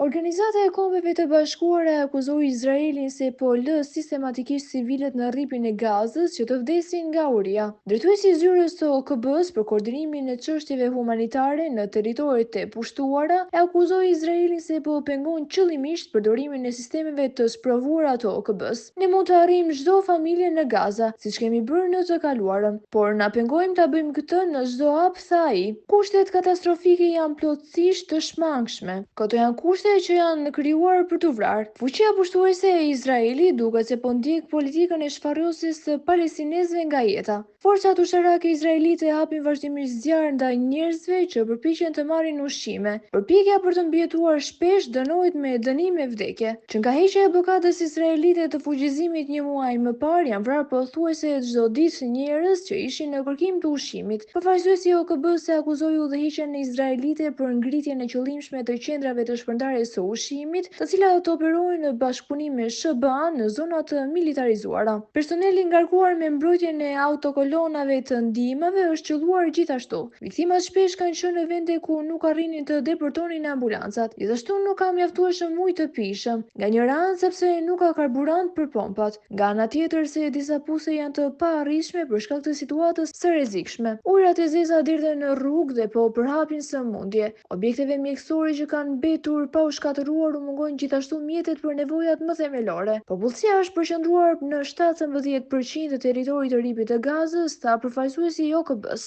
Organizata e Kombeve të Bashkuara e akuzoi Izraelin se po lë sistematikisht civilët në rripin e Gazës që të vdesin nga uria. Drejtuesi i zyrës së OKB-s për koordinimin e çështjeve humanitare në territoret e pushtuara e akuzoi Izraelin se po pengon qëllimisht përdorimin e sistemeve të sprovuara të OKB-s. Ne mund të arrijmë çdo familje në Gaza, siç kemi bërë në të kaluarën, por na pengojmë ta bëjmë këtë në çdo hap, tha ai. Kushtet katastrofike janë plotësisht të shmangshme. Këto janë kushte që janë krijuar për të vrarë. Fuqia pushtuese e Izraelit duket se po ndjek politikën e shfarosjes së palestinezëve nga jeta. Forcat ushtarake izraelite hapin vazhdimisht zjarr ndaj njerëzve që përpiqen të marrin ushqime. Përpjekja për të mbijetuar shpesh dënohet me dënim e vdekje. Që nga heqja e blokadës izraelite të fuqizimit një muaj më parë, janë vrarë pothuajse çdo ditë njerëz që ishin në kërkim të ushqimit. Përfaqësuesi i OKB-s e akuzoi udhëheqjen izraelite për ngritjen e qëllimshme të qendrave të shpërndarjes së ushqimit, të cilat operojnë në bashkëpunim me SBA në zona të militarizuara. Personeli ngarkuar me mbrojtjen e autokolonave të ndihmave është qelluar gjithashtu. Viktimat shpesh kanë qenë në vende ku nuk arrinin të depërtonin ambulancat. Gjithashtu nuk ka mjaftueshëm ujë të pijshëm. Nga njëra anë sepse nuk ka karburant për pompat, nga ana tjetër se disa puse janë të paarritshme për shkak të situatës së rrezikshme. Ujërat e zeza derdhen në rrugë dhe po përhapin sëmundje. Objekteve mjekësore që kanë mbetur pa u shkatëruar u mungojnë gjithashtu mjetet për nevojat më themelore. Popullsia është përqendruar në 17% të territorit të rripit të Gazës, tha përfaqësuesi i OKB-s.